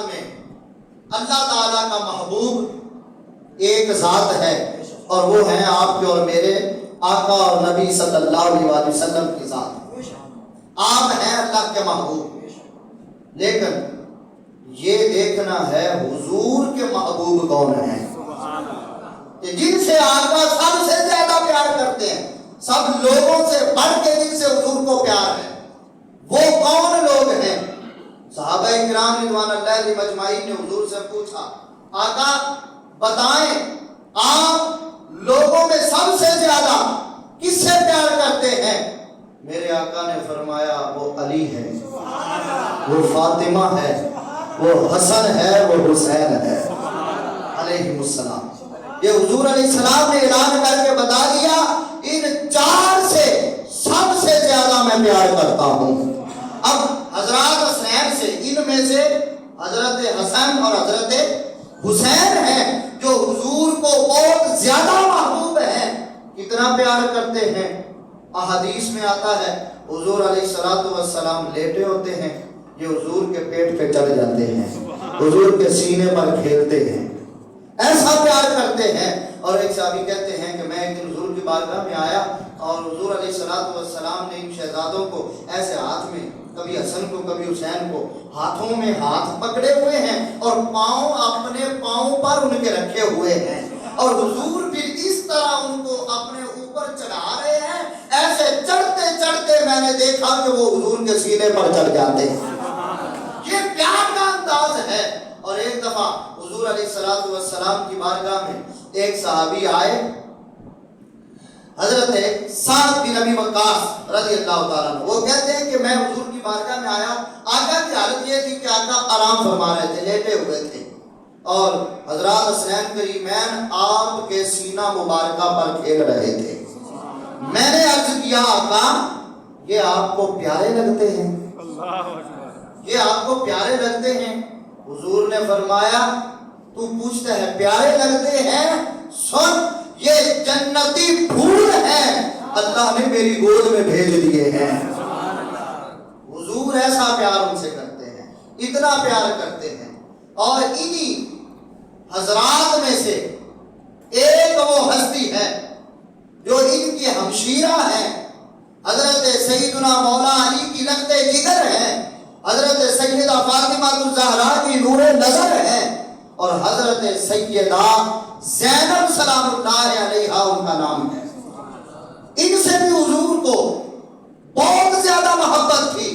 میں اللہ تعالیٰ کا محبوب ایک ذات ہے اور وہ ہے آپ کے اور میرے آقا اور نبی صلی اللہ علیہ وسلم کی ذات. آپ ہیں اللہ کے محبوب، لیکن یہ دیکھنا ہے حضور کے محبوب کون ہیں کہ جن سے آقا سب سے زیادہ پیار کرتے ہیں، سب لوگوں سے بڑھ کے جن سے حضور کو پیار ہے، وہ کون لوگ ہیں؟ صحابہ کرام رضوان اللہ علیہم اجمعین نے حضور سے پوچھا، آقا بتائیں آپ لوگوں میں سب سے زیادہ کس سے پیار کرتے ہیں؟ میرے آقا نے فرمایا وہ علی ہے، وہ فاطمہ ہے، وہ حسن ہے، وہ حسین ہے علیہم السلام. یہ حضور علیہ السلام نے اعلان کر کے بتا دیا ان چار سے سب سے زیادہ میں پیار کرتا ہوں. اب حضرات حسین سے، ان میں سے حضرت حسن اور حضرت حسین ہیں جو حضور کو بہت زیادہ محبوب ہیں. کتنا پیار کرتے ہیں؟ احادیث میں آتا ہے حضور علیہ السلام لیٹے ہوتے ہیں، یہ حضور کے پیٹ پہ چڑھ جاتے ہیں، حضور کے سینے پر کھیلتے ہیں، ایسا پیار کرتے ہیں. اور ایک صحابی کہتے ہیں کہ میں ایک دن حضور کی بارگاہ میں آیا اور حضور علیہ السلام نے ان شہزادوں کو ایسے ہاتھ میں، کبھی حسن کو کبھی حسین کو، ہاتھوں میں ہاتھ پکڑے ہوئے ہیں اور پاؤں اپنے پاؤں پر ان کے رکھے ہوئے ہیں، اور حضور پھر اس طرح ان کو اپنے اوپر چڑھا رہے ہیں. ایسے چڑھتے چڑھتے میں نے دیکھا کہ وہ حضور کے سینے پر چڑھ جاتے ہیں. یہ پیار کا انداز ہے. اور ایک دفعہ حضور علیہ السلام کی بارگاہ میں ایک صحابی آئے، حضرت سعد بن ابی وقاص رضی اللہ تعالیٰ عنہ. وہ کہتے ہیں کہ میں حضور کی بارگاہ میں آیا، آقا کی حالت یہ تھی کہ آقا آرام فرما رہے تھے، لیٹے ہوئے تھے، اور حضرات حسین کریمین آپ کے سینہ مبارکہ پر کھیل رہے تھے. میں نے عرض کیا آقا یہ آپ کو پیارے لگتے ہیں؟ یہ آپ کو پیارے لگتے ہیں؟ حضور نے فرمایا تو پوچھتا ہے پیارے لگتے ہیں، سن یہ جنتی پھول ہیں، اللہ نے میری گود میں بھیج دیے ہیں. حضور ایسا پیار ان سے کرتے ہیں، اتنا پیار کرتے ہیں. اور انہی حضرات میں سے ایک وہ ہستی ہے جو ان کی ہمشیرہ ہیں، حضرت سیدنا مولا علی کی لگتے جگر ہیں، حضرت سیدہ فاطمہ الزہرا کی نور نظر ہیں، اور حضرت سیدہ زینب سلام اللہ علیہا ان کا نام ہے. ان سے بھی حضور کو بہت زیادہ محبت تھی،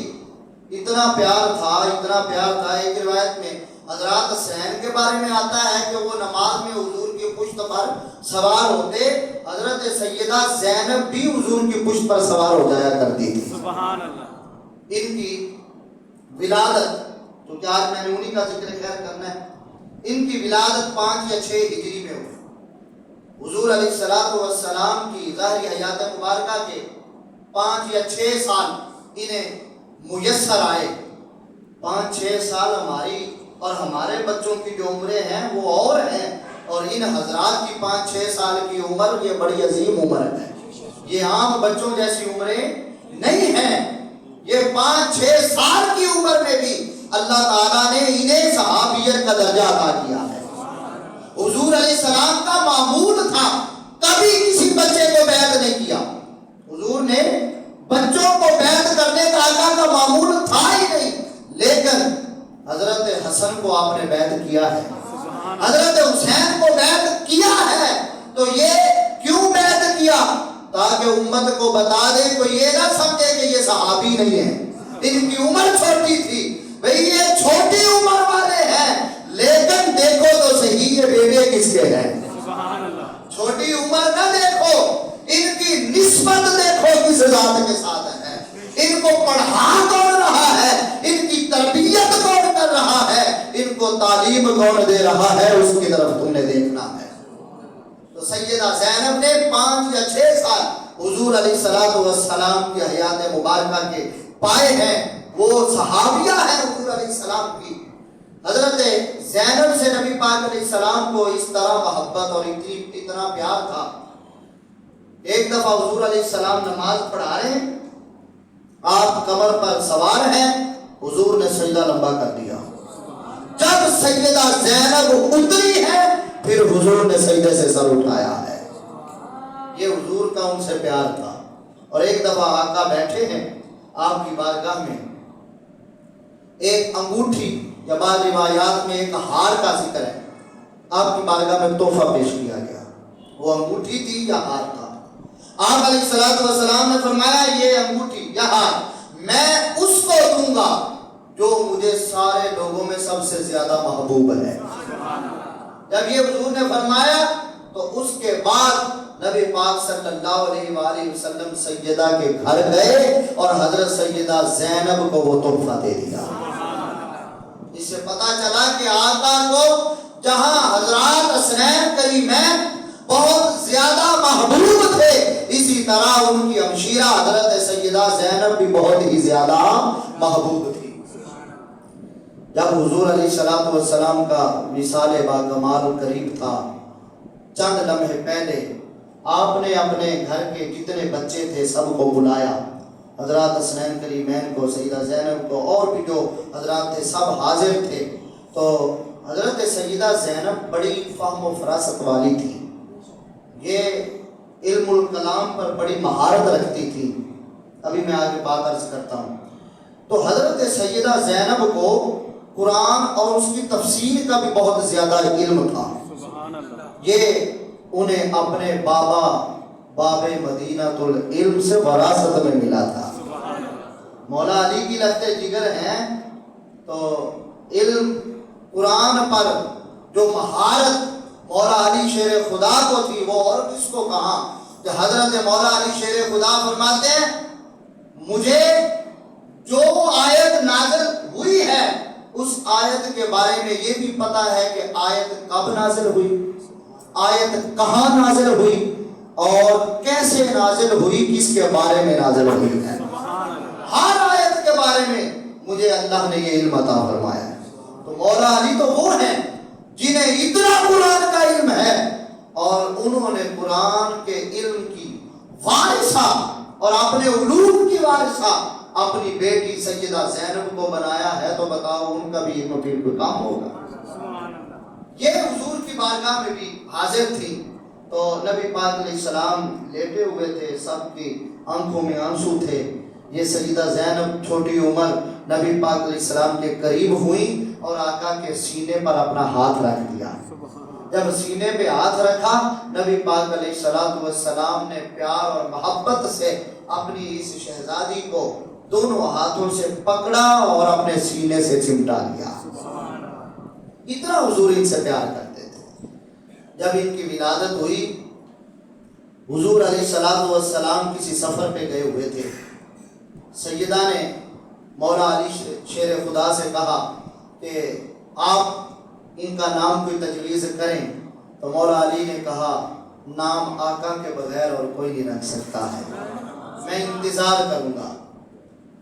اتنا پیار تھا. ایک روایت میں حضرات حسین کے بارے میں آتا ہے کہ وہ نماز میں حضور کی پشت پر سوار ہوتے، حضرت سیدہ زینب بھی حضور کی پشت پر سوار ہو جایا کرتی تھی. سبحان اللہ. ان کی ولادت، کیونکہ آج میں نے انہی کا ذکر خیر کرنا ہے، ان کی ولادت 5 یا 6 ہجری میں ہوئی. حضور علیہ السلام کی ظاہری حیات مبارکہ کے 5 یا 6 سال انہیں میسر آئے. 5-6 سال ہماری اور ہمارے بچوں کی جو عمریں ہیں وہ اور ہیں، اور ان حضرات کی 5-6 سال کی عمر یہ بڑی عظیم عمر ہے. یہ عام بچوں جیسی عمریں نہیں ہیں. یہ 5-6 سال کی عمر میں بھی اللہ تعالیٰ نے انہیں صحابیت کا درجہ عطا کیا ہے. حضور علیہ السلام کا معمول تھا کبھی کسی بچے کو بیعت نہیں کیا. حضور نے بچوں کو بیعت کرنے کا آقا کا معمول تھا ہی نہیں، لیکن حضرت حسن کو آپ نے بیعت کیا ہے، حضرت حسین کو بیعت کیا ہے. تو یہ کیوں بیعت کیا؟ تاکہ امت کو بتا دے، کوئی یہ نہ سمجھے کہ یہ صحابی نہیں ہے، ان کی عمر چھوٹی تھی. بھئی یہ چھوٹی عمر والے ہیں، لیکن دیکھو تو صحیح یہ بیٹے کس کے ہیں. چھوٹی عمر نہ دیکھو، ان کی نسبت دیکھو کس ذات کے ساتھ ہے. ان کو پڑھا کون رہا ہے، ان کی تربیت کون کر رہا ہے، ان کو تعلیم کون دے رہا ہے، اس کی طرف تم نے دیکھنا ہے. تو سیدہ زینب نے 5 یا 6 سال حضور علیہ السلام کی حیات مبارکہ کے پائے ہیں. وہ صحابیہ ہیں حضور علیہ السلام کی. حضرت زینب سے نبی پاک علیہ السلام کو اس طرح محبت اور اتنا پیار تھا. ایک دفعہ حضور علیہ السلام نماز پڑھا رہے ہیں، آپ کمر پر سوار ہیں، حضور نے سجدہ لمبا کر دیا. جب جب سیدہ زینب اتری ہے پھر حضور نے سجدے سے سر اٹھایا ہے. یہ حضور کا ان سے پیار تھا. اور ایک دفعہ آقا بیٹھے ہیں آپ کی بارگاہ میں, ایک انگوٹھی یا بعض روایات میں ایک ہار کا ذکر ہے, آپ کی بارگاہ میں تحفہ پیش کیا گیا. وہ انگوٹھی تھی یا ہار تھا؟ آپ علیہ الصلوۃ والسلام نے فرمایا یہ انگوٹھی یا ہار میں اس کو دوں گا جو مجھے سارے لوگوں میں سب سے زیادہ محبوب ہے. جب یہ حضور نے فرمایا تو اس کے بعد نبی پاک صلی اللہ علیہ وآلہ وسلم سیدہ کے گھر گئے اور حضرت سیدہ زینب کو وہ تحفہ دے دیا. اس سے پتا چلا کہ آقا کو جہاں حضرات حسنین کریمین بہت زیادہ محبوب تھے, اسی طرح ان کی ہمشیرہ حضرت سیدہ زینب بھی بہت ہی زیادہ محبوب تھی. جب حضور علیہ الصلوۃ والسلام کا وصال باکمال قریب تھا, چند لمحے پہلے آپ نے اپنے گھر کے جتنے بچے تھے سب کو بلایا, حضرات حسنین کریمین کو, سیدہ زینب کو, اور بھی جو حضرات تھے سب حاضر تھے. تو حضرت سیدہ زینب بڑی فہم و فراست والی تھی, یہ علم الکلام پر بڑی مہارت رکھتی تھی. ابھی میں آگے بات عرض کرتا ہوں. تو حضرت سیدہ زینب کو قرآن اور اس کی تفسیر کا بھی بہت زیادہ علم تھا. یہ انہیں اپنے باب مدینۃ العلم سے وراثت میں ملا تھا. مولا علی کی لخت جگر ہیں تو علم قرآن پر جو مہارت مولا علی شیر خدا کو تھی وہ اور کس کو کہاں. کہ حضرت مولا علی شیر خدا فرماتے ہیں مجھے جو آیت نازل ہوئی ہے اس آیت کے بارے میں یہ بھی پتا ہے کہ آیت کب نازل ہوئی, آیت کہاں نازل ہوئی اور کیسے نازل ہوئی, کس کے بارے میں نازل ہوئی ہے. ہر آیت کے بارے میں مجھے اللہ نے یہ علم عطا فرمایا ہے. تو مولا علی تو وہ ہیں جنہیں اتنا قرآن کا علم ہے اور انہوں نے قرآن کے علم کی وارثہ اور اپنے علوم کی وارثہ اپنی بیٹی سیدہ زینب کو بنایا ہے. تو بتاؤ ان کا بھی علم پھر کوئی کام ہوگا. یہ حضور کی بارگاہ میں بھی حاضر تھی. تو نبی پاک علیہ السلام لیٹے ہوئے تھے, سب کی آنکھوں میں آنسو تھے. یہ سیدہ زینب چھوٹی عمر نبی پاک علیہ السلام کے قریب ہوئی اور آقا کے سینے پر اپنا ہاتھ رکھ دیا. جب سینے پہ ہاتھ رکھا نبی پاک علیہ السلام نے پیار اور محبت سے اپنی اس شہزادی کو دونوں ہاتھوں سے پکڑا اور اپنے سینے سے چمٹا لیا. اتنا حضور ان سے پیار کرتے تھے. جب ان کی ولادت ہوئی حضور علیہ السلام کسی سفر پہ گئے ہوئے تھے. سیدہ نے مولا علی شیر خدا سے کہا کہ آپ ان کا نام کوئی تجویز کریں. تو مولا علی نے کہا نام آقا کے بغیر اور کوئی نہیں رکھ سکتا ہے, میں انتظار کروں گا.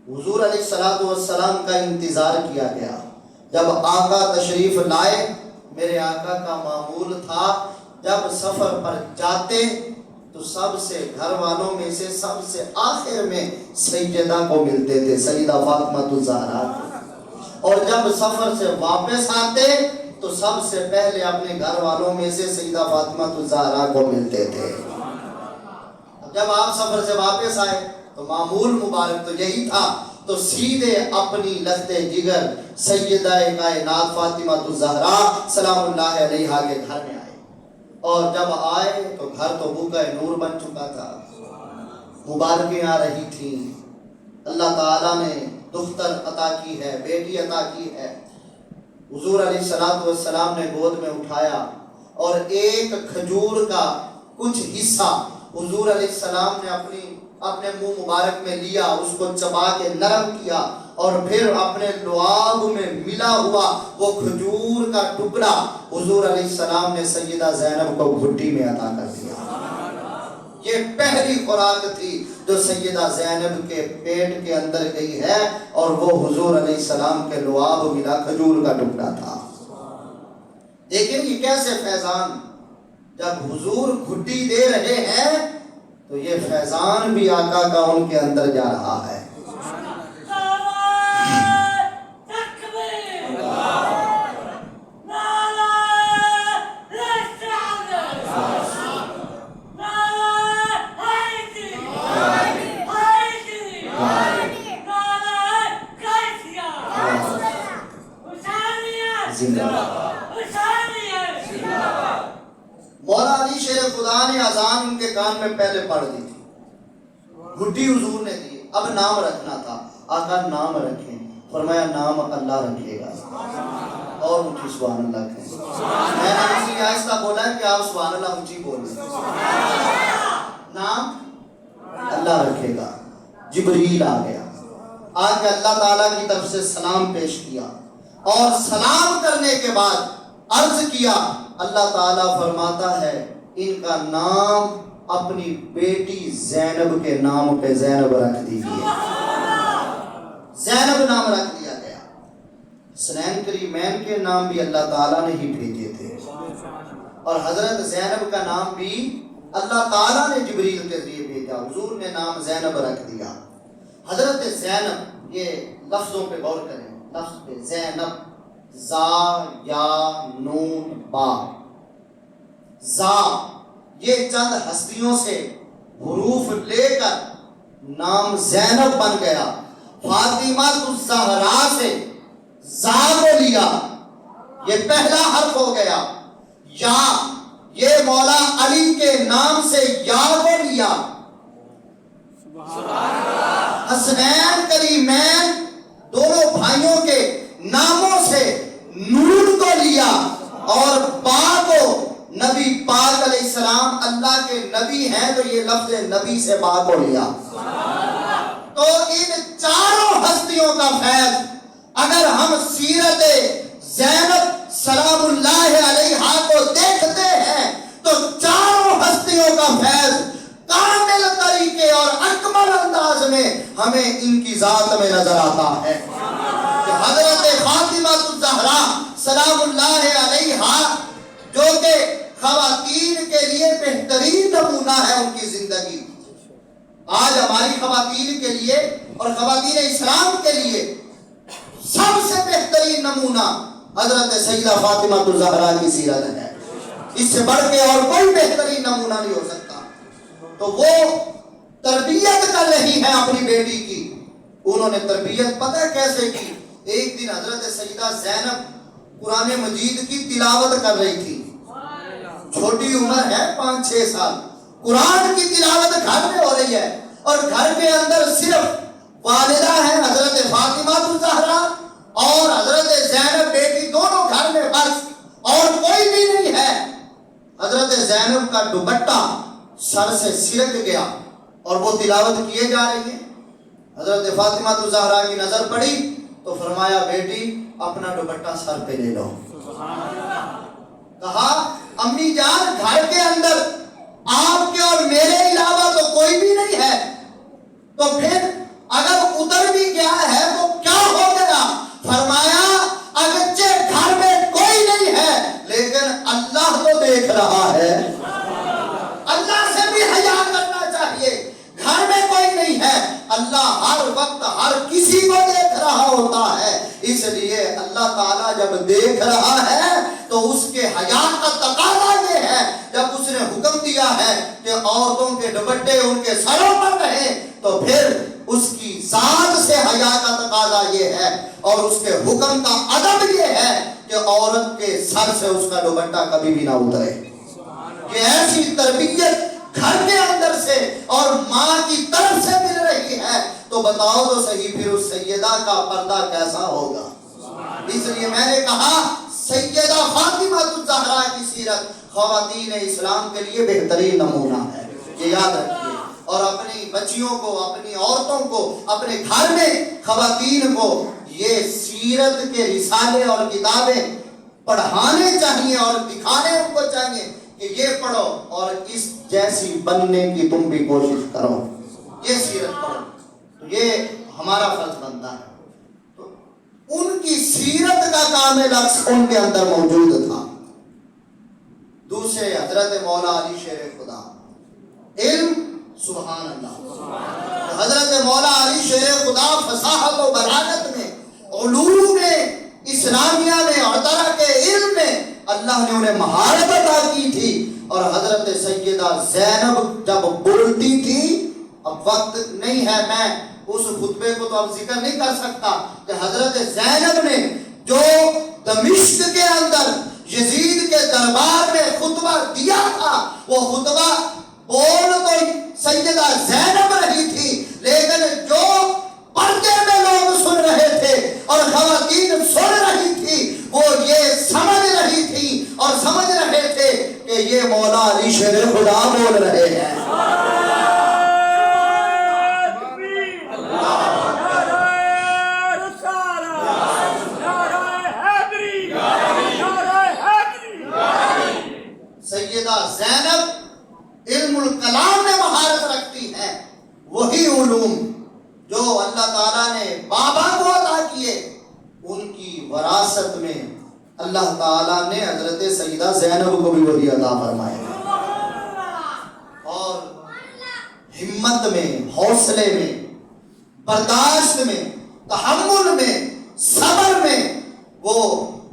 حضور علیہ السلام کا انتظار کیا گیا. جب آقا تشریف لائے میرے آقا کا معمول تھا جب سفر پر جاتے تو سب سے گھر والوں میں سے سب سے آخر میں سیدہ کو ملتے تھے, سیدہ فاطمہ الزہرا. اور جب سفر سے واپس آتے تو سب سے پہلے اپنے گھر والوں میں سے سیدہ فاطمہ الزہرا کو ملتے تھے. جب آپ سفر سے واپس آئے تو معمول مبارک تو یہی تھا, تو سیدھے اپنی لخت جگر سیدہ کائنات فاطمہ الزہرا سلام اللہ علیہا کے گھر میں آئے. اور جب آئے تو گھر تو بھوکا نور بن چکا تھا, مبارکیں آ رہی تھیں. اللہ تعالیٰ نے دختر عطا کی ہے, بیٹی عطا کی ہے. حضور علیہ السلام نے گود میں اٹھایا اور ایک کھجور کا کچھ حصہ حضور علیہ السلام نے اپنے منہ مبارک میں لیا, اس کو چبا کے نرم کیا اور پھر اپنے لعاب میں ملا ہوا وہ کھجور کا ٹکڑا حضور علیہ السلام نے سیدہ زینب کو گھٹی میں عطا کر دیا. یہ پہلی خوراک تھی جو سیدہ زینب کے پیٹ کے اندر گئی ہے اور وہ حضور علیہ السلام کے لعاب ملا کھجور کا ٹکڑا تھا. لیکن یہ کیسے فیضان, جب حضور گھٹی دے رہے ہیں تو یہ فیضان بھی آقا کا ان کے اندر جا رہا ہے. زندہ باد۔ مولا علی شیر خدا نے اذان ان کے کان میں پہلے پڑھ دی تھی، گھٹی حضور نے دی، اب نام رکھنا تھا، آقا نام رکھیں، فرمایا نام اللہ رکھے گا، اور اونچی سبحان اللہ کہیں۔ میں نے اس لیے آہستہ بولا ہے کہ آپ سبحان اللہ اونچی بولیں، نام اللہ رکھے گا۔ جبریل آ گیا، آ کے اللہ تعالیٰ کی طرف سے سلام پیش کیا، اور سلام کرنے کے بعد عرض کیا، اللہ تعالیٰ فرماتا ہے ان کا نام اپنی بیٹی زینب کے نام پہ زینب رکھ دیجیے، زینب نام رکھ دیا گیا۔ حسنین کریمین کے نام بھی اللہ تعالیٰ نے ہی بھیجے تھے، اور حضرت زینب کا نام بھی اللہ تعالیٰ نے جبریل کے ذریعے بھیجا، حضور نے نام زینب رکھ دیا۔ حضرت زینب، یہ لفظوں پہ غور کریں، لفظ پہ، زینب، زا یا نون با، زا یہ چند ہستیوں سے حروف لے کر نام زینب بن گیا۔ فاطمہ الزہرا سے زا کو لیا، یہ پہلا حرف ہو گیا۔ یا یہ مولا علی کے نام سے یا کو لیا۔ حسنین کریمین دونوں بھائیوں کے ناموں سے نون کو لیا، اور با کو نبی پاک علیہ السلام اللہ کے نبی ہیں تو یہ لفظ نبی سے با کو لیا۔ تو ان چاروں ہستیوں کا فیض اگر ہم سیرت زینب سلام اللہ علیہا کو دیکھتے ہیں تو چاروں ہستیوں کا فیض کامل طریقے اور اکمل انداز میں ہمیں ان کی ذات میں نظر آتا ہے کہ حضرت فاطمہ الزہرا سلام اللہ علیہا جو کہ خواتین کے لیے بہترین نمونہ ہے ان کی زندگی، آج ہماری خواتین کے لیے اور خواتین اسلام کے لیے سب سے بہترین نمونہ حضرت سیدہ فاطمہ الزہرا کی سیرت ہے، اس سے بڑھ کے اور کوئی بہترین نمونہ نہیں ہو سکتا۔ تو وہ تربیت کر رہی ہے اپنی بیٹی کی، انہوں نے تربیت پتہ کیسے کی؟ ایک دن حضرت سیدہ زینب قرآن مجید کی تلاوت کر رہی تھی، چھوٹی عمر ہے 5-6 سال، قرآن کی تلاوت گھر میں ہو رہی ہے، اور گھر کے اندر صرف والدہ ہے حضرت فاطمہ الزہرا اور حضرت زینب بیٹی، دونوں گھر میں بس، اور کوئی بھی نہیں ہے۔ حضرت زینب کا دوپٹہ سر سے سرک گیا اور وہ تلاوت کیے جا رہی ہے۔ حضرت فاطمہ الزہرا کی نظر پڑی تو فرمایا بیٹی اپنا دوپٹہ سر پہ لے لو۔ کہا امی جان گھر کے اندر آپ کے اور میرے علاوہ تو کوئی بھی نہیں ہے، تو پھر اگر ادھر بھی گیا ہے تو کیا ہو گیا؟ فرمایا اگرچہ گھر میں کوئی نہیں ہے لیکن اللہ تو دیکھ رہا ہے، اللہ سے بھی حیا کرنا چاہیے۔ گھر میں کوئی نہیں ہے، اللہ ہر وقت ہر کسی کو دیکھ رہا ہوتا ہے، اس لیے اللہ تعالیٰ جب دیکھ رہا ہے تو اس کے حیا کا تقاضا یہ ہے، جب اس نے حکم دیا ہے کہ عورتوں کے دوپٹے ان کے سروں پر رہیں تو پھر اس کی ذات سے حیا کا تقاضا یہ ہے، اور اس کے حکم کا ادب یہ ہے کہ عورت کے سر سے اس کا دوپٹہ کبھی بھی نہ اترے۔ کہ ایسی تربیت گھر کے اندر سے اور ماں کی طرف سے مل رہی ہے تو بتاؤ تو صحیح پھر اس سیدہ کا پردہ کیسا ہوگا۔ اس لیے میں نے کہا سیدہ فاطمہ الزہرا کی سیرت خواتین اسلام کے لیے بہترین نمونہ ہے، یہ یاد رکھیے، اور اپنی بچیوں کو، اپنی عورتوں کو، اپنے گھر میں خواتین کو یہ سیرت کے رسالے اور کتابیں پڑھانے چاہیے اور دکھانے ان کو چاہیے کہ یہ پڑھو اور اس جیسی بننے کی تم بھی کوشش کرو، یہ سیرت پڑھو، تو یہ ہمارا فرض بنتا ہے۔ تو ان کی سیرت کا کامل عکس ان کے اندر موجود تھا۔ دوسرے حضرت مولا علی شیر خدا، علم، سبحان اللہ، حضرت مولا علی شیر خدا فصاحت و بلاغت میں، علوم اسلامیہ میں اور طرح کے علم میں اللہ نے انہیں مہارت عطا کی تھی، اور حضرت سیدہ زینب جب بولتی تھی، اب وقت نہیں ہے، میں اس خطبے کو تو اب ذکر نہیں کر سکتا کہ حضرت زینب نے جو دمشق کے اندر یزید کے دربار میں خطبہ دیا تھا، وہ خطبہ بول تو سیدہ زینب رہی تھی، لیکن جو پردے میں لوگ سن رہے تھے اور خواتین سن رہی تھی وہ یہ سمجھ رہی تھی اور سمجھ رہے تھے کہ یہ مولا علی شیر خدا بول رہے ہیں۔ سیدہ زینب علم الکلام میں مہارت رکھتی ہیں، وہی علوم جو اللہ تعالیٰ نے بابا کو عطا کیے ان کی وراثت میں اللہ تعالیٰ نے حضرت سیدہ زینب کو بھی وہی عطا فرمائے، اور ہمت میں، حوصلے میں، برداشت میں، تحمل میں، صبر میں وہ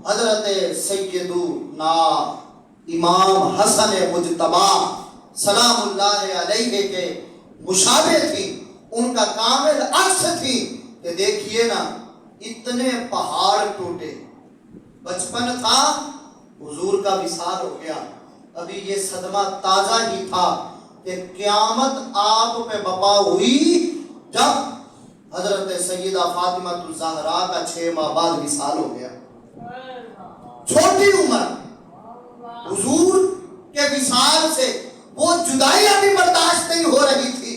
حضرت سیدنا امام حسن مجتبی سلام اللہ علیہ کے مشابہ تھی، ان کا کامل عکس تھی کہ دیکھیے نا اتنے پہاڑ ٹوٹے، بچپن تھا حضور کا وصال ہو گیا، ابھی یہ صدمہ تازہ ہی تھا کہ قیامت آپ پہ بپا ہوئی جب حضرت سیدہ فاطمہ الزہرا کا 6 ماہ بعد وصال ہو گیا، چھوٹی عمر، حضور کے وصال سے وہ جدائی ابھی برداشت نہیں ہو رہی تھی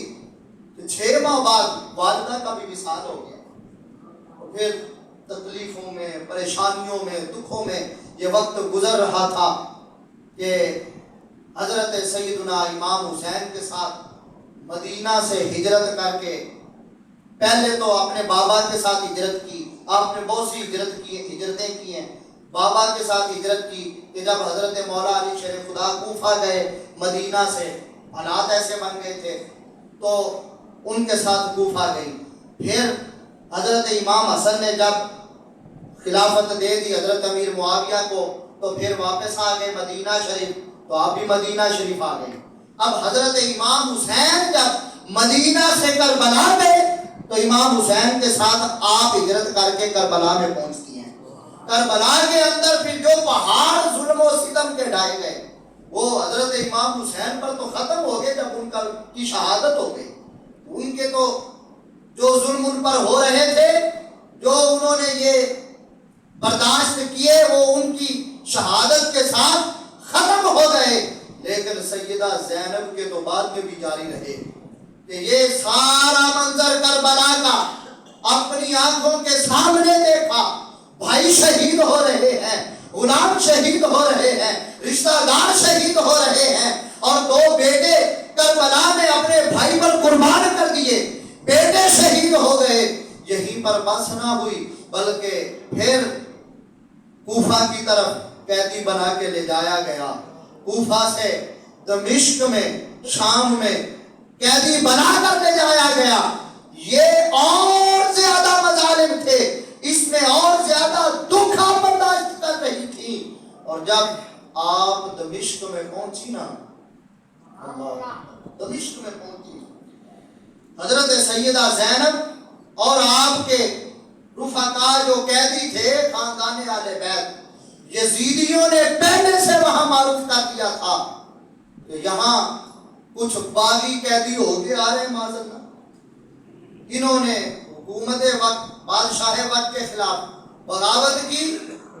کہ 6 ماہ بعد والدہ کا بھی وصال ہو گیا، اور پھر تکلیفوں میں، پریشانیوں میں، دکھوں میں یہ وقت گزر رہا تھا کہ حضرت سیدنا امام حسین کے ساتھ مدینہ سے ہجرت کر کے، پہلے تو اپنے بابا کے ساتھ ہجرت کی، آپ نے بہت سی ہجرتیں کی ہیں، بابا کے ساتھ ہجرت کی کہ جب حضرت مولا علی شیر خدا کوفہ گئے مدینہ سے، حالات ایسے بن گئے تھے تو ان کے ساتھ کوفہ گئی، پھر حضرت امام حسن نے جب خلافت دے دی حضرت امیر معاویہ کو تو پھر واپس آ گئے مدینہ شریف، تو آپ بھی مدینہ شریف آ گئے۔ اب حضرت امام حسین جب مدینہ سے کربلا گئے تو امام حسین کے ساتھ آپ ہجرت کر کے کربلا میں پہنچتی ہیں۔ کربلا کے اندر پھر جو پہاڑ ظلم و ستم کے ڈھائے گئے وہ حضرت امام حسین پر تو ختم ہو گئے جب ان کی شہادت ہو گئی، ان کے تو جو ظلم ان پر ہو رہے تھے، جو انہوں نے یہ برداشت کیے، وہ ان کی شہادت کے ساتھ ختم ہو گئے، لیکن سیدہ زینب کے تو بعد میں بھی جاری رہے کہ یہ سارا منظر کربلا کا اپنی آنکھوں کے سامنے دیکھا، بھائی شہید ہو رہے ہیں، غلام شہید ہو رہے ہیں، رشتہ دار شہید ہو رہے ہیں، اور 2 بیٹے کربلا میں اپنے بھائی پر قربان کر دیے، بیٹے شہید ہو گئے، یہیں پر بس نہ ہوئی بلکہ پھر کوفہ کی طرف قیدی بنا کے لے جایا گیا، کوفہ سے دمشق میں، شام میں قیدی بنا کر لے جایا گیا۔ یہ اور زیادہ مظالم تھے، اس میں اور زیادہ دکھ آپ برداشت کر رہی تھی، اور جب آپ دمشق میں پہنچی نا، دمشق میں پہنچی، حضرت سیدہ زینب اور آپ کے رفقا جو قیدی تھے خاندان اہل بیت، یزیدیوں نے پہلے سے وہاں معروف کر دیا تھا کہ یہاں کچھ باغی قیدی ہوتے آ رہے ہیں، معذاللہ انہوں نے حکومت وقت، بادشاہ وقت کے خلاف بغاوت کی،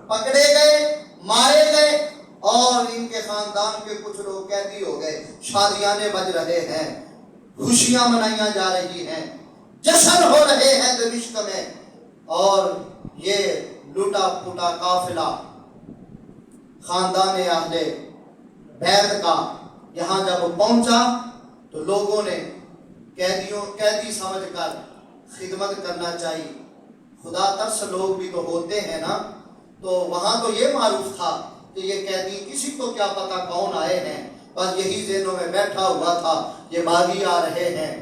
پکڑے گئے، مارے گئے، اور ان کے خاندان کے کچھ لوگ قیدی ہو گئے، شادیاں بج رہے ہیں، خوشیاں منائیاں جا رہی ہیں، جشن ہو رہے ہیں دمشق میں، اور یہ لوٹا پھوٹا قافلہ خاندان اہل بیت کا یہاں جب پہنچا تو لوگوں نے قیدی سمجھ کر خدمت کرنا چاہیے، خدا ترس لوگ بھی تو ہوتے ہیں نا، تو وہاں تو یہ معروف تھا کہ یہ قیدی کسی کو کیا پتا کون آئے ہیں، بس یہی ذہنوں میں بیٹھا ہوا تھا یہ باغی آ رہے ہیں۔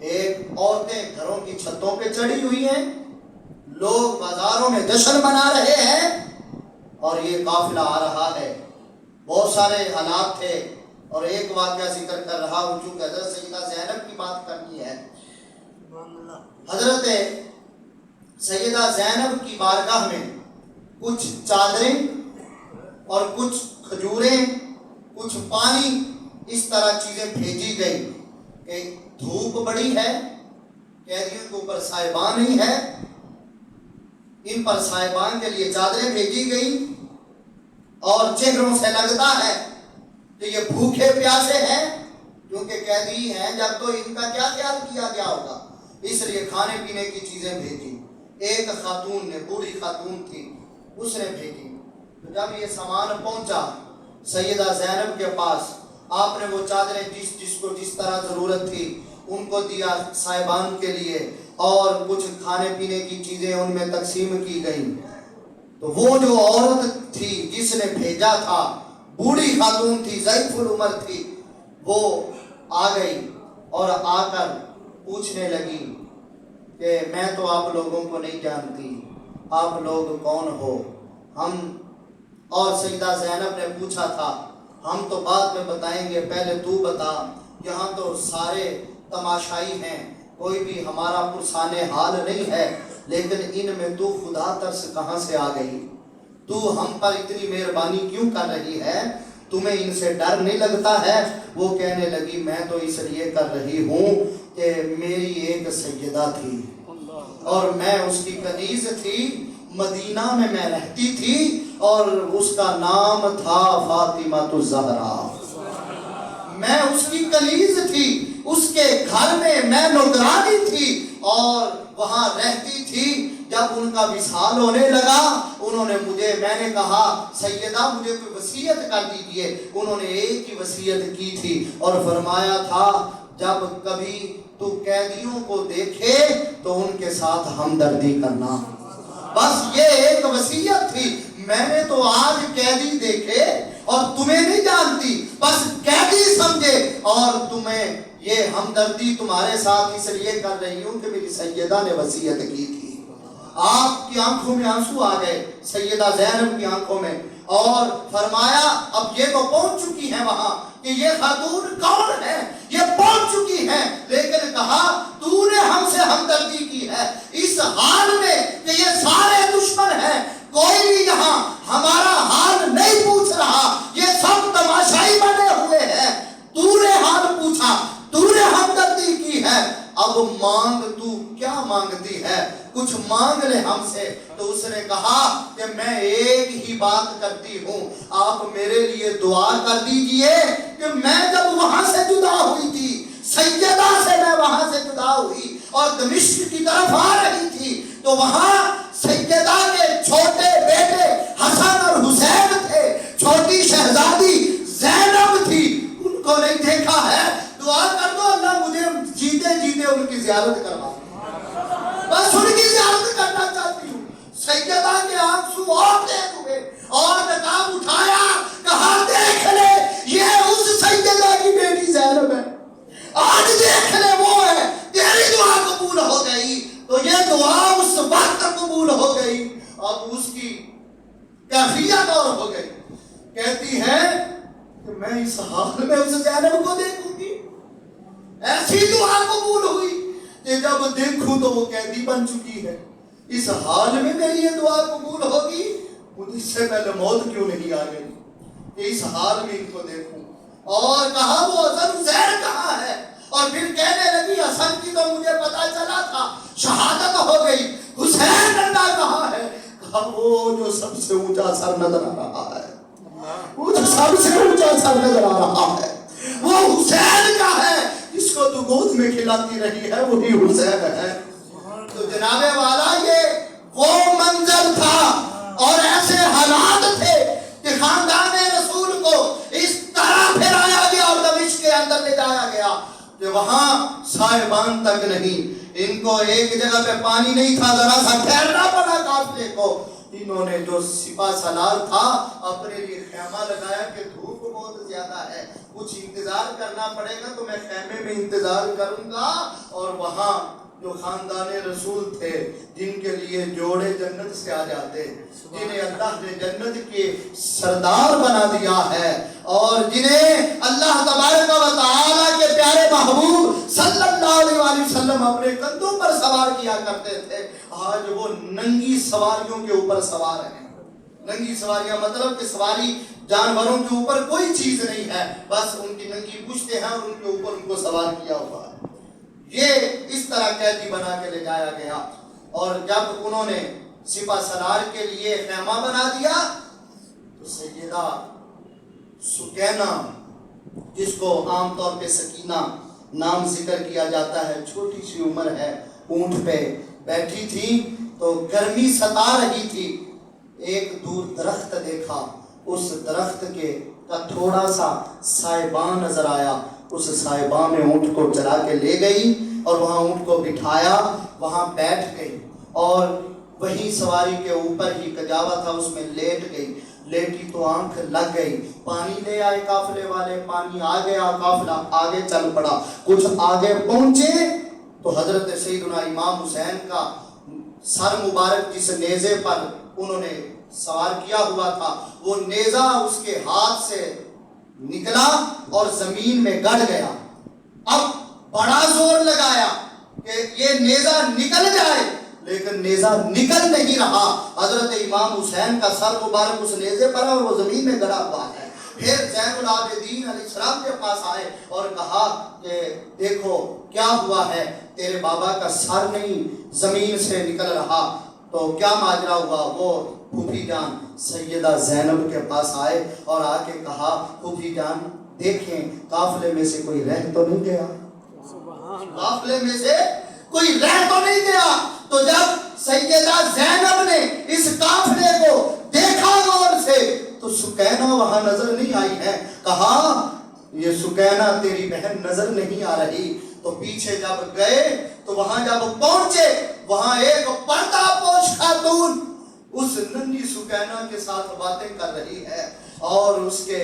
ایک عورتیں گھروں کی چھتوں پہ چڑھی ہوئی ہیں، لوگ بازاروں میں جشن منا رہے ہیں، اور یہ قافلہ آ رہا ہے، بہت سارے حالات تھے، اور ایک واقعہ ذکر کر رہا ہوں چونکہ حضرت سیدہ زینب کی بات کرنی ہے۔ حضرت سیدہ زینب کی بارگاہ میں کچھ چادریں اور کچھ کھجوریں، کچھ پانی، اس طرح چیزیں بھیجی گئی کہ دھوپ بڑی ہے، قیدیوں کے اوپر سائبان نہیں ہے، ان پر سائبان کے لیے چادریں بھیجی گئی، اور چہروں سے لگتا ہے کہ یہ بھوکے پیاسے ہیں، کیونکہ قیدی ہیں جب تو ان کا کیا خیال کیا گیا ہوگا، اس لیے کھانے پینے کی چیزیں بھیجی۔ ایک خاتون نے، بوڑھی خاتون تھی، اس نے بھیجی۔ تو جب یہ سامان پہنچا سیدہ زینب کے پاس، آپ نے وہ چادریں جس کو جس طرح ضرورت تھی ان کو دیا صاحبان کے لیے، اور کچھ کھانے پینے کی چیزیں ان میں تقسیم کی گئی۔ تو وہ جو عورت تھی جس نے بھیجا تھا، بوڑھی خاتون تھی، ضعیف العمر تھی، وہ آ گئی اور آ کر پوچھنے لگی کہ میں تو آپ لوگوں کو نہیں جانتی، آپ لوگ کون ہو؟ ہم، اور سیدہ زینب نے پوچھا تھا ہم تو بعد میں بتائیں گے، پہلے تو بتا، یہاں تو سارے تماشائی ہیں، کوئی بھی ہمارا پرسان حال نہیں ہے، لیکن ان میں تو خدا ترس کہاں سے آ گئی؟ تو ہم پر اتنی مہربانی کیوں کر رہی ہے؟ تمہیں ان سے ڈر نہیں لگتا ہے؟ وہ کہنے لگی میں تو اس لیے کر رہی ہوں کہ میری ایک سیدہ تھی اور میں اس کی کنیز تھی، مدینہ میں رہتی تھی، اور اس کا نام تھا فاطمہ الزہرا۔ میں اس کی کنیز تھی، اس کے گھر میں نوکرانی تھی اور وہاں رہتی تھی۔ جب ان کا وصال ہونے لگا، انہوں نے میں نے کہا سیدہ مجھے کوئی وصیت کر دیجئے۔ انہوں نے ایک ہی وصیت کی تھی اور فرمایا تھا جب کبھی تو قیدیوں کو دیکھے تو ان کے ساتھ ہمدردی کرنا۔ بس یہ ایک وصیت تھی۔ میں نے تو آج قیدی دیکھے اور تمہیں نہیں جانتی، بس قیدی سمجھے، اور تمہیں یہ ہمدردی تمہارے ساتھ اس لیے کر رہی ہوں کہ میری سیدہ نے وصیت کی تھی۔ آپ کی آنکھوں میں آنسو آ گئے، سیدہ زینب کی آنکھوں میں، اور فرمایا اب یہ تو پہنچ چکی ہیں وہاں کہ یہ خاتون کون ہے، یہ پہنچ چکی ہیں، لیکن کہا تو نے ہم سے ہمدردی کی ہے اس حال میں کہ یہ سارے دشمن ہیں، کوئی بھی یہاں ہمارا حال نہیں پوچھ رہا، یہ سب تماشائی بنے ہوئے ہیں، تو نے حال پوچھا، تو نے ہمدردی کی ہے، اب مانگ تو کیا مانگتی ہے، کچھ مانگ لے ہم سے۔ تو اس نے کہا کہ میں ایک ہی بات کرتی ہوں، آپ میرے لیے دعا کر دیجئے کہ میں جب وہاں سے جدا ہوئی تھی، سیدہ سے میں وہاں سے جدا ہوئی اور دمشق کی طرف آ رہی تھی، تو وہاں سیدہ کے چھوٹے بیٹے حسن اور حسین تھے، چھوٹی شہزادی زینب تھی، ان کو نہیں دیکھا ہے، دعا کر دو اللہ مجھے جیتے جیتے ان کی زیارت کروا، بس ان کی زیارت کرنا چاہتی ہوں۔ سیدہ کے آنسو اور تیز ہوئے اور نقاب اٹھایا، کہا دیکھ لے یہ اس سیدہ کی بیٹی زینب ہے، آج دیکھ لے وہ ہے، تیری دعا قبول ہو گئی۔ تو یہ دعا اس وقت قبول ہو گئی، اب اس کی کیفیت اور ہو گئی، کہتی ہے کہ میں اس حال میں اس زینب کو دیکھوں گی، ایسی دعا قبول ہوئی کہ جب دیکھوں تو وہ قیدی بن چکی ہے، اس حال میں میری یہ دعا قبول ہوگی، مجھ سے پہلے موت کیوں نہیں آ گئی کہ اس حال میں ان کو دیکھوں۔ اور کہا وہ حسن حسین کہاں ہے، اور پھر کہنے لگی حسن کی تو مجھے پتا چلا تھا شہادت ہو گئی، حسین اللہ کہاں ہے، کہا وہ جو سب سے اونچا سر نظر آ رہا ہے، وہ جو سب سے اونچا سر نظر آ رہا ہے وہ حسین کا ہے، جس کو تو گود میں کھلاتی رہی ہے وہی حسین ہے۔ تو جناب والا یہ وہ منظر تھا اور ایسے حالات تھے کہ خاندان رسول کو اس طرح پھرایا گیا اور دمشق کے اندر لے جایا گیا کہ وہاں صاحبان تک نہیں، ان کو ایک جگہ پہ پانی نہیں تھا، ذرا سا ٹھہرنا پڑا قافلے کو، انہوں نے جو سپہ سالار تھا اپنے لیے خیمہ لگایا کہ دھوپ بہت زیادہ ہے، کچھ انتظار کرنا پڑے گا تو میں خیمے میں انتظار کروں گا، اور وہاں جو خاندان رسول تھے جن کے لیے جوڑے جنت سے آ جاتے، جنہیں اللہ نے جنت کے سردار بنا دیا ہے، اور جنہیں اللہ تبارک و تعالیٰ کے پیارے محبوب صلی اللہ علیہ وسلم اپنے کندھوں پر سوار کیا کرتے تھے، آج وہ ننگی سواریوں کے اوپر سوار ہیں۔ ننگی سواریاں مطلب کہ سواری جانوروں کے اوپر کوئی چیز نہیں ہے، بس ان کی ننگی پشتیں ہیں اور ان کے اوپر ان کو سوار کیا ہوا ہے۔ یہ اس طرح قیدی بنا کے لے جایا گیا، اور جب انہوں نے سپہ سالار کے لیے خیمہ بنا دیا تو سیدہ سکینہ، جس کو عام طور پہ سکینہ نام ذکر کیا جاتا ہے، چھوٹی سی عمر ہے، اونٹ پہ بیٹھی تھی تو گرمی ستا رہی تھی۔ ایک دور درخت دیکھا، اس درخت کا تھوڑا سا سائبان نظر آیا، اس سائبان میں اونٹ کو چلا کے لے گئی اور وہاں اونٹ کو بٹھایا، وہاں بیٹھ گئی اور وہیں سواری کے اوپر ہی کجاوا تھا، اس میں لیٹ گئی۔ لیٹی تو آنکھ لگ گئی، پانی لے آئے قافلے والے، پانی آ گیا، قافلہ آگے چل پڑا۔ کچھ آگے پہنچے تو حضرت سیدنا امام حسین کا سر مبارک جس نیزے پر انہوں نے سوار کیا ہوا تھا، وہ نیزہ اس کے ہاتھ سے نکلا اور زمین میں گڑ گیا۔ اب بڑا زور لگایا کہ یہ نیزہ نکل جائے، لیکن نیزہ نکل نہیں رہا۔ حضرت امام حسین کا سر مبارک اس نیزے پر اور وہ زمین میں گڑا ہوا ہے۔ پھر زین العابدین علیہ السلام کے پاس آئے اور کہا کہ دیکھو کیا ہوا ہے، تیرے بابا کا سر نہیں زمین سے نکل رہا، تو کیا ماجرا ہوا؟ وہ پھوپھی جان سیدہ زینب کے پاس آئے اور آ کے کہا پھوپھی جان دیکھیں قافلے میں سے کوئی رہ تو نہیں گیا، قافلے میں سے کوئی رہ تو نہیں گیا۔ تو جب سیدہ زینب نے اس قافلے کو دیکھا غور سے تو سکینہ وہاں نظر نہیں آئی ہے۔ کہا یہ سکینہ تیری بہن نظر نہیں آ رہی۔ تو پیچھے جب گئے تو وہاں جب پہنچے، وہاں ایک پردہ پوش خاتون اس ننھی سکینہ کے ساتھ باتیں کر رہی ہے، اور اس کے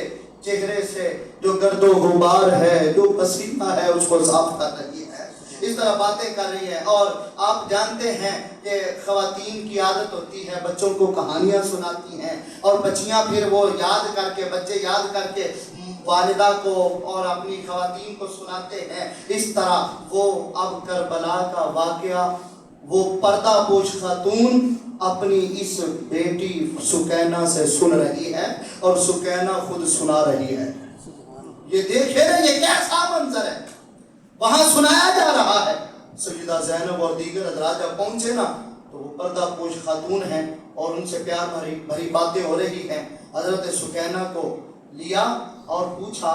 چہرے سے جو گرد و غبار ہے، جو پسینہ ہے، اس کو صاف کر رہی ہے، اس طرح باتیں کر رہی ہے۔ اور آپ جانتے ہیں کہ خواتین کی عادت ہوتی ہے بچوں کو کہانیاں سناتی ہیں، اور بچیاں پھر وہ یاد کر کے، بچے یاد کر کے والدہ کو اور اپنی خواتین کو سناتے ہیں۔ اس طرح وہ اب کربلا کا واقعہ وہ پردہ پوش خاتون اپنی اس بیٹی سکینہ سے سن رہی ہے، اور سکینہ خود سنا رہی ہے۔ یہ دیکھے نا یہ کیسا منظر ہے، وہاں سنایا جا رہا ہے۔ سیدہ زینب اور دیگر حضرات جب پہنچے نا تو وہ پردہ پوش خاتون ہیں اور ان سے پیار بھری باتیں ہو رہی ہیں۔ حضرت سکینہ کو لیا اور پوچھا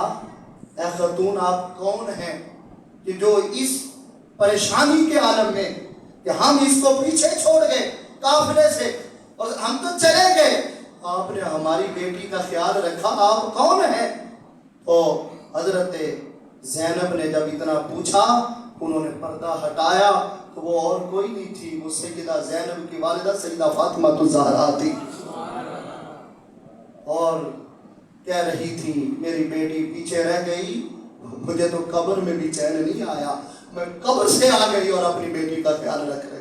اے خاتون آپ کون ہیں کہ جو اس پریشانی کے عالم میں کہ ہم اس کو پیچھے چھوڑ گئے قافلے سے اور ہم تو چلے گئے، آپ نے ہماری بیٹی کا خیال رکھا، آپ کون ہیں؟ تو حضرت زینب نے جب اتنا پوچھا انہوں نے پردہ ہٹایا تو وہ اور کوئی نہیں تھی، وہ سیدہ زینب کی والدہ سیدہ فاطمہ الزہرا تھی، اور کہہ رہی تھی میری بیٹی پیچھے رہ گئی، مجھے تو قبر میں بھی چین نہیں آیا، میں قبر سے آ گئی اور اپنی بیٹی کا خیال رکھ رہی۔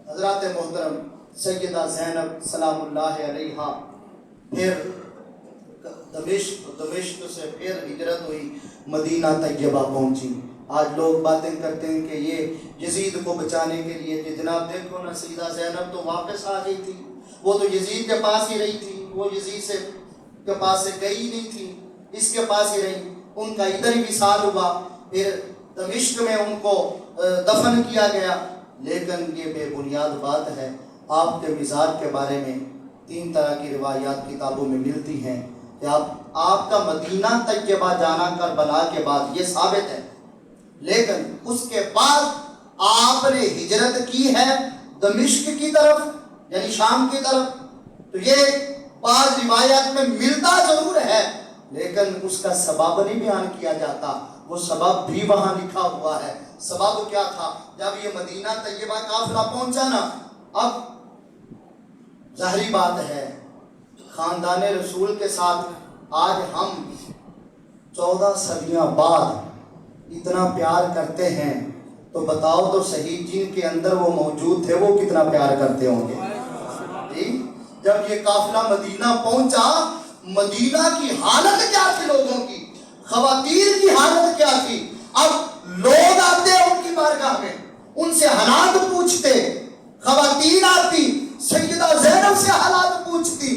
حضرات محترم، سیدہ زینب سلام اللہ علیہا پھر دمشق سے پھر ہجرت ہوئی، مدینہ طیبہ پہنچی۔ آج لوگ باتیں کرتے ہیں کہ یہ یزید کو بچانے کے لیے، جناب دیکھو نا سیدہ زینب تو واپس آ گئی تھی، وہ تو یزید کے پاس ہی رہی تھی، وہ یزید کے پاس سے گئی نہیں تھی، اس کے پاس ہی رہی، ان کا ادھر ہی وصال ہوا، پھر دمشق میں ان کو دفن کیا گیا۔ لیکن یہ بے بنیاد بات ہے، آپ کے مزاج کے بارے میں 3 طرح کی روایات کتابوں میں ملتی ہیں کہ آپ کا مدینہ طیبہ جانا کربلا کے بعد یہ ثابت ہے، لیکن اس کے بعد آپ نے ہجرت کی ہے دمشق کی طرف یعنی شام کی طرف، تو یہ بعض روایات میں ملتا ضرور ہے لیکن اس کا سبب نہیں بیان کیا جاتا، وہ سبب بھی وہاں لکھا ہوا ہے۔ سبب کیا تھا؟ جب یہ مدینہ طیبہ قافلہ پہنچا نا، اب ظاہری بات ہے خاندان رسول کے ساتھ آج ہم 14 صدیاں بعد اتنا پیار کرتے ہیں، تو بتاؤ تو صحیح جن کے اندر وہ موجود تھے وہ کتنا پیار کرتے ہوں گے جی؟ جب یہ قافلہ مدینہ پہنچا، مدینہ کی حالت کیا تھی، لوگوں کی، خواتین کی حالت کیا تھی؟ اب لوگ آتے ان کی بارگاہ میں، ان سے حالات پوچھتے، خواتین آتی سیدہ زینب سے حالات پوچھتی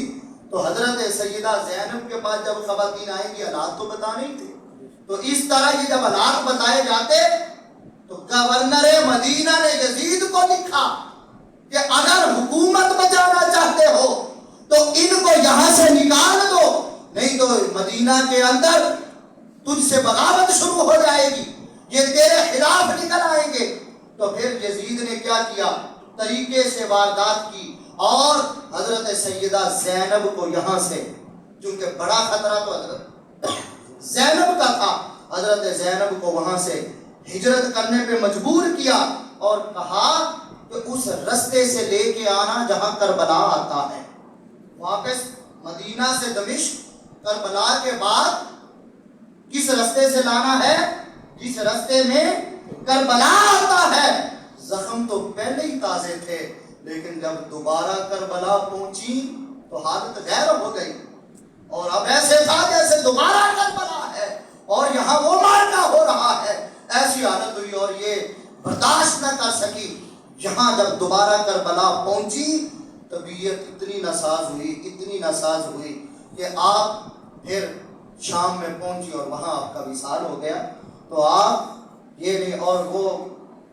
تو حضرت سیدہ زینب کے پاس جب خواتین آئیں گی حالات تو بتانے ہی تھے. تو اس طرح یہ جب حالات بتائے جاتے تو گورنر مدینہ نے یزید کو لکھا کہ اگر حکومت بچانا چاہتے ہو تو ان کو یہاں سے نکال دو، نہیں تو مدینہ کے اندر تجھ سے بغاوت شروع ہو جائے گی، یہ تیرے خلاف نکل آئیں گے. تو پھر یزید نے کیا کیا؟ طریقے سے واردات کی اور حضرت سیدہ زینب کو یہاں سے، چونکہ بڑا خطرہ تو حضرت زینب کا تھا، حضرت زینب کو وہاں سے ہجرت کرنے پہ مجبور کیا اور کہا کہ اس رستے سے لے کے آنا جہاں کربلا آتا ہے. واپس مدینہ سے دمشق کربلا کے بعد کس رستے سے لانا ہے؟ جس رستے میں کربلا آتا ہے. زخم تو پہلے ہی تازے تھے لیکن جب دوبارہ کربلا پہنچی تو حالت غیر ہو گئی اور اب ایسے تھا جیسے دوبارہ کربلا ہے اور یہاں وہ مارکا ہو رہا ہے. ایسی حالت ہوئی اور یہ برداشت نہ کر سکی. یہاں جب دوبارہ کربلا پہنچی طبیعت اتنی ناساز ہوئی کہ آپ پھر شام میں پہنچی اور وہاں آپ کا وصال ہو گیا. تو آپ یہ نہیں، اور وہ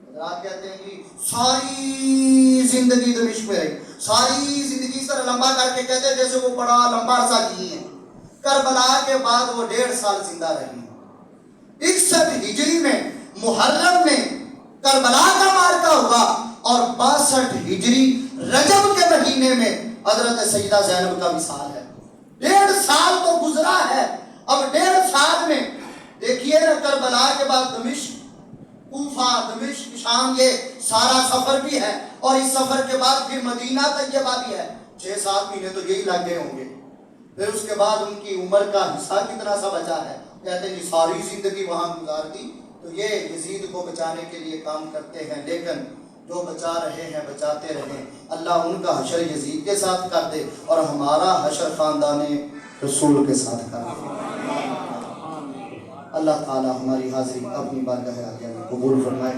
حضرات کہتے ہیں کہ ساری زندگی دمشق میں رہی، ساری زندگی سر لمبا کر کے کہتے ہیں جیسے وہ بڑا لمبا عرصہ جی ہیں. کربلا کے بعد وہ 1.5 سال زندہ رہی. 61 ہجری میں محرم میں کربلا کا مارکا ہوا اور 62 ہجری رجب کے مہینے میں حضرت سیدہ زینب کا وصال ہے. 1.5 سال تو گزرا ہے. اب 1.5 سال میں دیکھیے نا، کربلا کے بعد دمشق، کوفہ، دمشق، شام، یہ سارا سفر بھی ہے اور اس سفر کے بعد پھر مدینہ طیبہ بھی ہے. 6-7 مہینے تو یہی لگ گئے ہوں گے. پھر اس کے بعد ان کی عمر کا حصہ کتنا سا بچا ہے؟ کہتے ہیں ساری زندگی وہاں گزار دی. تو یہ یزید کو بچانے کے لیے کام کرتے ہیں، لیکن جو بچا رہے ہیں بچاتے رہیں. اللہ ان کا حشر یزید کے ساتھ کر دے اور ہمارا حشر خاندان رسول کے ساتھ کر دے. اللہ تعالی ہماری حاضری اپنی بارگاہ عالیہ میں قبول فرمائے.